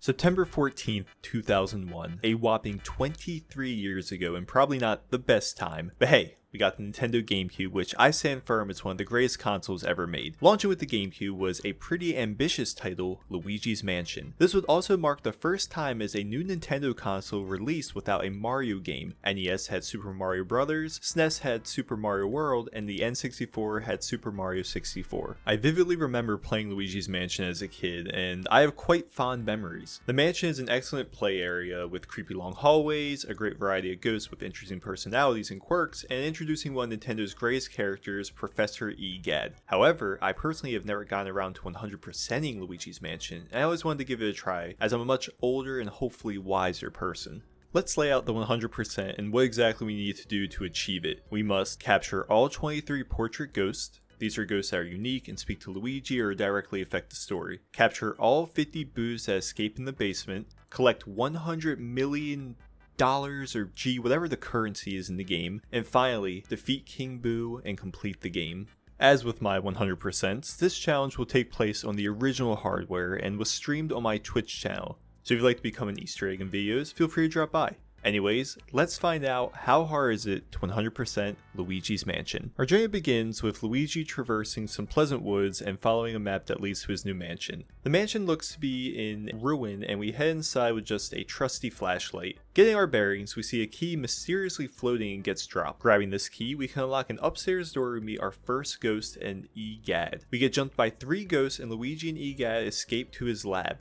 September 14th, 2001, a whopping 23 years ago, and probably not the best time, but hey, we got the Nintendo GameCube, which I stand firm is one of the greatest consoles ever made. Launching with the GameCube was a pretty ambitious title, Luigi's Mansion. This would also mark the first time as a new Nintendo console released without a Mario game. NES had Super Mario Bros., SNES had Super Mario World, and the N64 had Super Mario 64. I vividly remember playing Luigi's Mansion as a kid, and I have quite fond memories. The mansion is an excellent play area with creepy long hallways, a great variety of ghosts with interesting personalities and quirks, and introducing one of Nintendo's greatest characters, Professor Egad. However, I personally have never gotten around to 100%ing Luigi's Mansion, and I always wanted to give it a try, as I'm a much older and hopefully wiser person. Let's lay out the 100% and what exactly we need to do to achieve it. We must capture all 23 portrait ghosts. These are ghosts that are unique and speak to Luigi or directly affect the story. Capture all 50 boos that escape in the basement. Collect 100 million or G, whatever the currency is in the game, and finally, defeat King Boo and complete the game. As with my 100%, this challenge will take place on the original hardware and was streamed on my Twitch channel, so if you'd like to become an Easter egg in videos, feel free to drop by. Anyways, let's find out how hard is it to 100% Luigi's Mansion. Our journey begins with Luigi traversing some pleasant woods and following a map that leads to his new mansion. The mansion looks to be in ruin and we head inside with just a trusty flashlight. Getting our bearings, we see a key mysteriously floating and gets dropped. Grabbing this key, we can unlock an upstairs door to meet our first ghost and Egad. We get jumped by 3 ghosts and Luigi and Egad escape to his lab.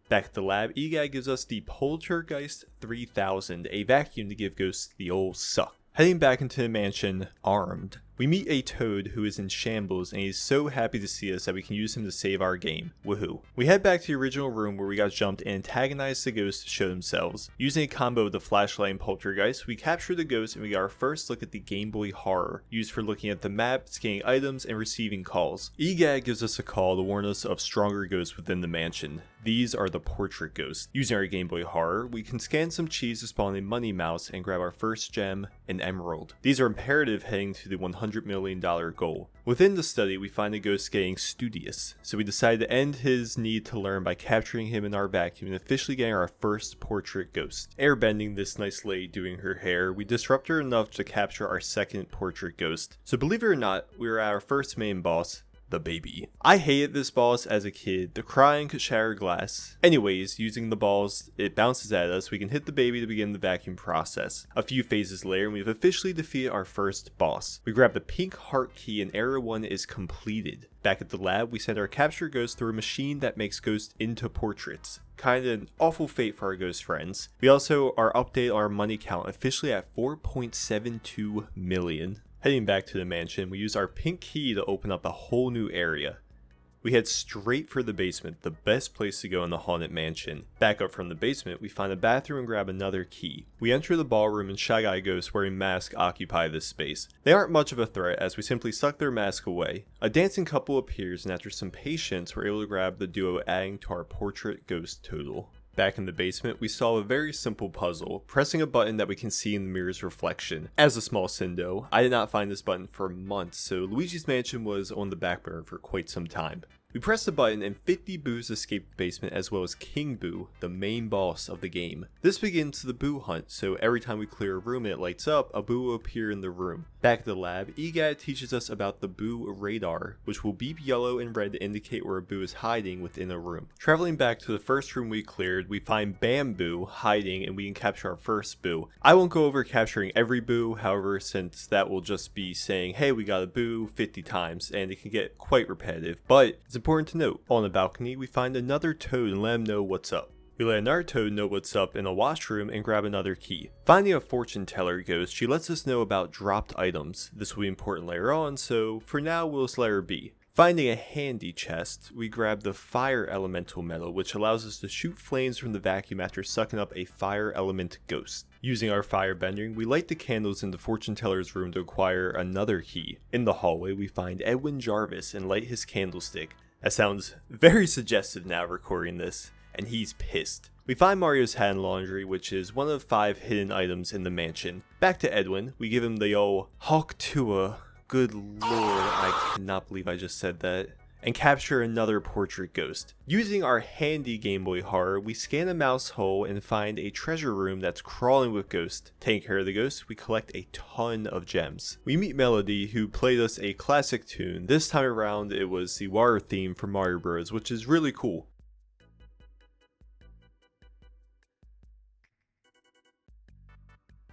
Back at the lab, Egad gives us the Poltergeist 3000, a vacuum to give ghosts the old suck. Heading back into the mansion, armed, we meet a Toad who is in shambles and he's so happy to see us that we can use him to save our game. Woohoo. We head back to the original room where we got jumped and antagonized the ghosts to show themselves. Using a combo of the flashlight and poltergeist, we capture the ghosts and we got our first look at the Game Boy Horror, used for looking at the map, scanning items, and receiving calls. Egad gives us a call to warn us of stronger ghosts within the mansion. These are the portrait ghosts. Using our Game Boy Horror, we can scan some cheese to spawn a money mouse and grab our first gem, an emerald. These are imperative heading to the $100 million goal. Within the study, we find the ghost getting studious, so we decide to end his need to learn by capturing him in our vacuum and officially getting our first portrait ghost. Airbending this nice lady doing her hair, we disrupt her enough to capture our second portrait ghost. So believe it or not, we are at our first main boss, the baby. I hated this boss as a kid. The crying could shatter glass. Anyways, using the balls it bounces at us, we can hit the baby to begin the vacuum process. A few phases later, we've officially defeated our first boss. We grab the pink heart key and area 1 is completed. Back at the lab, we send our captured ghost through a machine that makes ghosts into portraits. Kinda an awful fate for our ghost friends. We also are updated our money count officially at 4.72 million. Heading back to the mansion, we use our pink key to open up a whole new area. We head straight for the basement, the best place to go in the haunted mansion. Back up from the basement, we find a bathroom and grab another key. We enter the ballroom and Shy Guy ghosts wearing masks occupy this space. They aren't much of a threat as we simply suck their mask away. A dancing couple appears and after some patience we're able to grab the duo, adding to our portrait ghost total. Back in the basement, we solve a very simple puzzle, pressing a button that we can see in the mirror's reflection. As a small sin though, I did not find this button for months, so Luigi's Mansion was on the back burner for quite some time. We press the button and 50 boos escape the basement as well as King Boo, the main boss of the game. This begins the boo hunt, so every time we clear a room and it lights up, a boo will appear in the room. Back at the lab, Egad teaches us about the boo radar, which will beep yellow and red to indicate where a boo is hiding within a room. Traveling back to the first room we cleared, we find Bamboo hiding and we can capture our first boo. I won't go over capturing every boo, however, since that will just be saying, hey, we got a boo 50 times, and it can get quite repetitive, but it's important to note, on the balcony we find another Toad and let him know what's up. We let another Toad know what's up in a washroom and grab another key. Finding a fortune teller ghost, she lets us know about dropped items. This will be important later on, so for now we'll just let her be. Finding a handy chest, we grab the fire elemental metal, which allows us to shoot flames from the vacuum after sucking up a fire element ghost. Using our fire bending, we light the candles in the fortune teller's room to acquire another key. In the hallway, we find Edwin Jarvis and light his candlestick. That sounds very suggestive now recording this, and he's pissed. We find Mario's hat and laundry, which is one of 5 hidden items in the mansion. Back to Edwin, we give him the old Hawk Tua. Good lord, I cannot believe I just said that. and capture another portrait ghost. Using our handy Game Boy Horror, we scan a mouse hole and find a treasure room that's crawling with ghosts. Taking care of the ghosts, we collect a ton of gems. We meet Melody, who played us a classic tune. This time around it was the water theme from Mario Bros, which is really cool.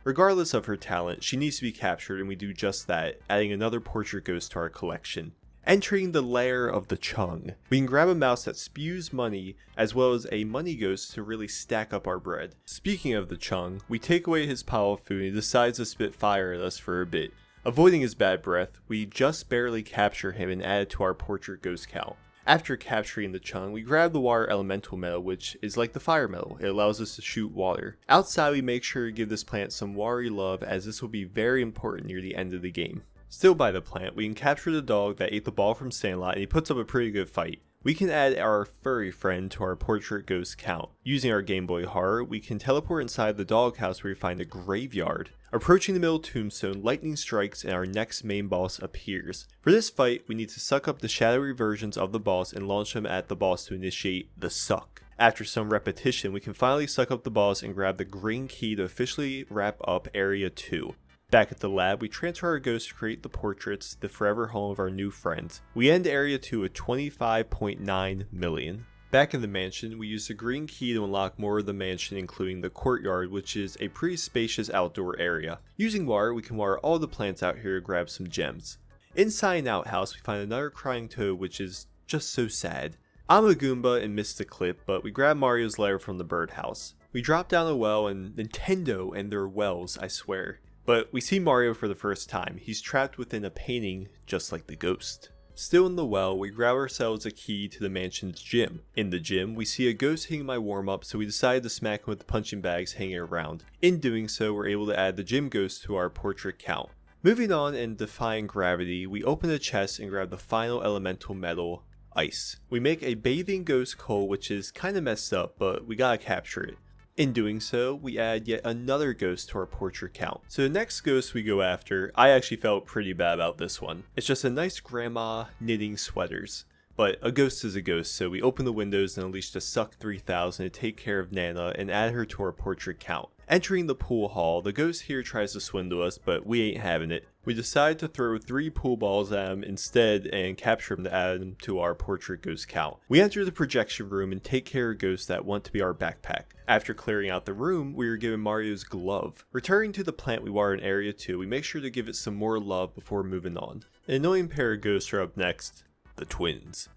Regardless of her talent, she needs to be captured, and we do just that, adding another portrait ghost to our collection. Entering the lair of the Chong, we can grab a mouse that spews money, as well as a money ghost to really stack up our bread. Speaking of the Chong, we take away his pile of food and he decides to spit fire at us for a bit. Avoiding his bad breath, we just barely capture him and add it to our portrait ghost count. After capturing the Chong, we grab the water elemental metal, which is like the fire metal. It allows us to shoot water. Outside, we make sure to give this plant some watery love, as this will be very important near the end of the game. Still by the plant, we can capture the dog that ate the ball from Sandlot, and he puts up a pretty good fight. We can add our furry friend to our portrait ghost count. Using our Game Boy Horror, we can teleport inside the doghouse where we find a graveyard. Approaching the middle tombstone, lightning strikes and our next main boss appears. For this fight, we need to suck up the shadowy versions of the boss and launch them at the boss to initiate the suck. After some repetition, we can finally suck up the boss and grab the green key to officially wrap up Area 2. Back at the lab, we transfer our ghost to create the portraits, the forever home of our new friends. We end Area 2 with 25.9 million. Back in the mansion, we use the green key to unlock more of the mansion, including the courtyard, which is a pretty spacious outdoor area. Using water, we can water all the plants out here to grab some gems. Inside an outhouse, we find another crying toad, which is just so sad. I'm a Goomba and missed the clip, but we grab Mario's letter from the birdhouse. We drop down a well, and Nintendo and their wells, I swear. But we see Mario for the first time. He's trapped within a painting, just like the ghost. Still in the well, we grab ourselves a key to the mansion's gym. In the gym, we see a ghost hitting my warm-up, so we decide to smack him with the punching bags hanging around. In doing so, we're able to add the gym ghost to our portrait count. Moving on and defying gravity, we open a chest and grab the final elemental metal, ice. We make a bathing ghost coal, which is kinda messed up, but we gotta capture it. In doing so, we add yet another ghost to our portrait count. So the next ghost we go after, I actually felt pretty bad about this one. It's just a nice grandma knitting sweaters. But a ghost is a ghost, so we open the windows and unleash the Suck 3000 to take care of Nana and add her to our portrait count. Entering the pool hall, the ghost here tries to swindle us, but we ain't having it. We decide to throw 3 pool balls at him instead and capture him to add him to our portrait ghost count. We enter the projection room and take care of ghosts that want to be our backpack. After clearing out the room, we are given Mario's glove. Returning to the plant we water in Area 2, we make sure to give it some more love before moving on. An annoying pair of ghosts are up next, the twins.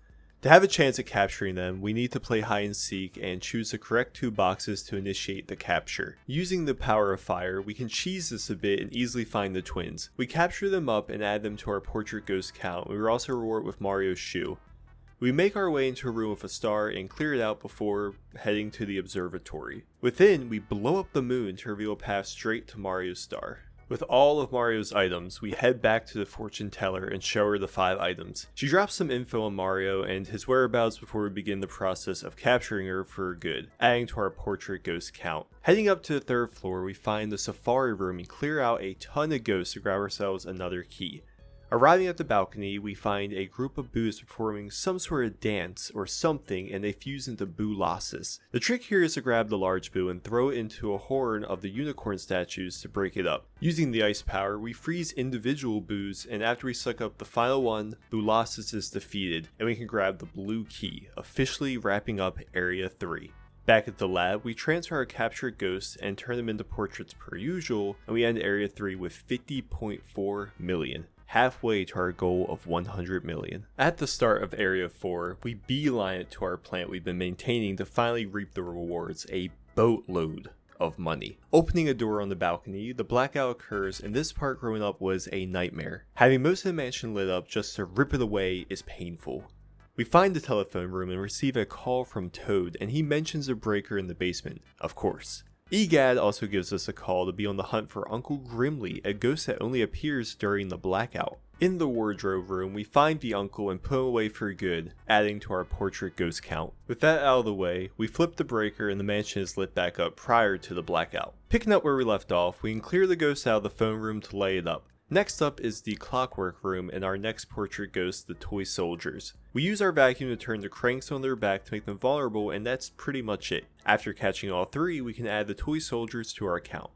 To have a chance at capturing them, we need to play hide and seek and choose the correct 2 boxes to initiate the capture. Using the power of fire, we can cheese this a bit and easily find the twins. We capture them up and add them to our portrait ghost count. We were also rewarded with Mario's shoe. We make our way into a room with a star and clear it out before heading to the observatory. Within, we blow up the moon to reveal a path straight to Mario's star. With all of Mario's items, we head back to the fortune teller and show her the 5 items. She drops some info on Mario and his whereabouts before we begin the process of capturing her for good, adding to our portrait ghost count. Heading up to the 3rd floor, we find the safari room and clear out a ton of ghosts to grab ourselves another key. Arriving at the balcony, we find a group of boos performing some sort of dance or something, and they fuse into boo-losses. The trick here is to grab the large boo and throw it into a horn of the unicorn statues to break it up. Using the ice power, we freeze individual boos, and after we suck up the final one, boo-losses is defeated, and we can grab the blue key, officially wrapping up Area 3. Back at the lab, we transfer our captured ghosts and turn them into portraits per usual, and we end Area 3 with 50.4 million. Halfway to our goal of 100 million. At the start of Area 4, we beeline it to our plant we've been maintaining to finally reap the rewards, a boatload of money. Opening a door on the balcony, the blackout occurs, and this part growing up was a nightmare. Having most of the mansion lit up just to rip it away is painful. We find the telephone room and receive a call from Toad, and he mentions a breaker in the basement, of course. Egad also gives us a call to be on the hunt for Uncle Grimly, a ghost that only appears during the blackout. In the wardrobe room, we find the uncle and put him away for good, adding to our portrait ghost count. With that out of the way, we flip the breaker and the mansion is lit back up prior to the blackout. Picking up where we left off, we can clear the ghost out of the phone room to lay it up. Next up is the clockwork room and our next portrait ghost, the toy soldiers. We use our vacuum to turn the cranks on their back to make them vulnerable, and that's pretty much it. After catching all three, we can add the toy soldiers to our account.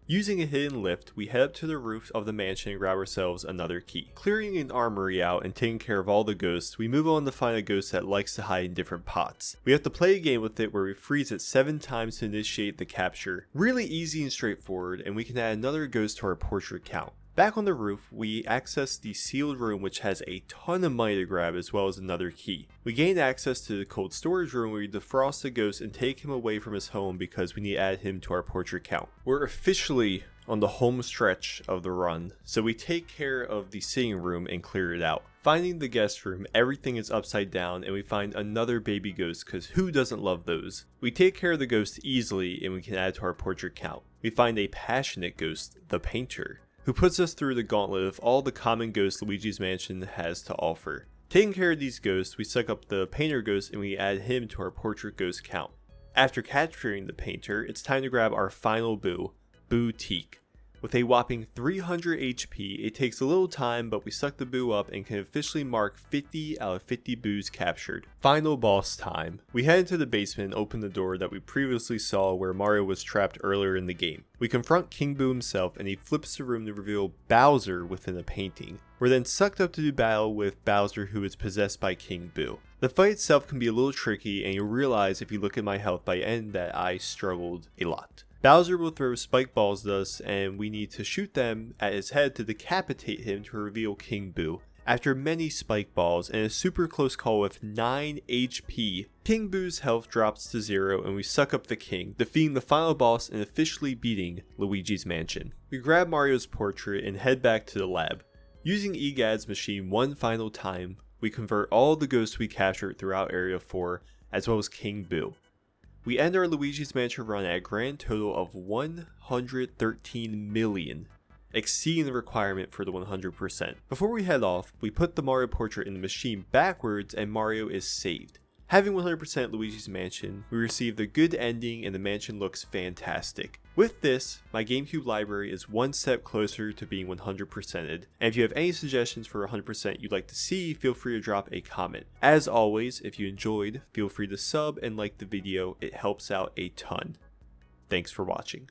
Using a hidden lift, we head up to the roof of the mansion and grab ourselves another key. Clearing an armory out and taking care of all the ghosts, we move on to find a ghost that likes to hide in different pots. We have to play a game with it where we freeze it 7 times to initiate the capture. Really easy and straightforward, and we can add another ghost to our portrait account. Back on the roof, we access the sealed room, which has a ton of money to grab as well as another key. We gain access to the cold storage room where we defrost the ghost and take him away from his home because we need to add him to our portrait count. We're officially on the home stretch of the run, so we take care of the sitting room and clear it out. Finding the guest room, everything is upside down and we find another baby ghost because who doesn't love those? We take care of the ghost easily and we can add to our portrait count. We find a passionate ghost, the painter, who puts us through the gauntlet of all the common ghosts Luigi's Mansion has to offer. Taking care of these ghosts, we suck up the painter ghost and we add him to our portrait ghost count. After capturing the painter, it's time to grab our final boo, Boutique. With a whopping 300 HP, it takes a little time, but we suck the boo up and can officially mark 50 out of 50 boos captured. Final boss time. We head into the basement and open the door that we previously saw where Mario was trapped earlier in the game. We confront King Boo himself and he flips the room to reveal Bowser within a painting. We're then sucked up to do battle with Bowser, who is possessed by King Boo. The fight itself can be a little tricky, and you'll realize if you look at my health by end that I struggled a lot. Bowser will throw spike balls at us and we need to shoot them at his head to decapitate him to reveal King Boo. After many spike balls and a super close call with 9 HP, King Boo's health drops to 0 and we suck up the king, defeating the final boss and officially beating Luigi's Mansion. We grab Mario's portrait and head back to the lab. Using EGAD's machine one final time, we convert all the ghosts we captured throughout Area 4 as well as King Boo. We end our Luigi's Mansion run at a grand total of 113 million, exceeding the requirement for the 100%. Before we head off, we put the Mario portrait in the machine backwards and Mario is saved. Having 100% Luigi's Mansion, we receive the good ending and the mansion looks fantastic. With this, my GameCube library is one step closer to being 100%ed, and if you have any suggestions for 100% you'd like to see, feel free to drop a comment. As always, if you enjoyed, feel free to sub and like the video, it helps out a ton. Thanks for watching.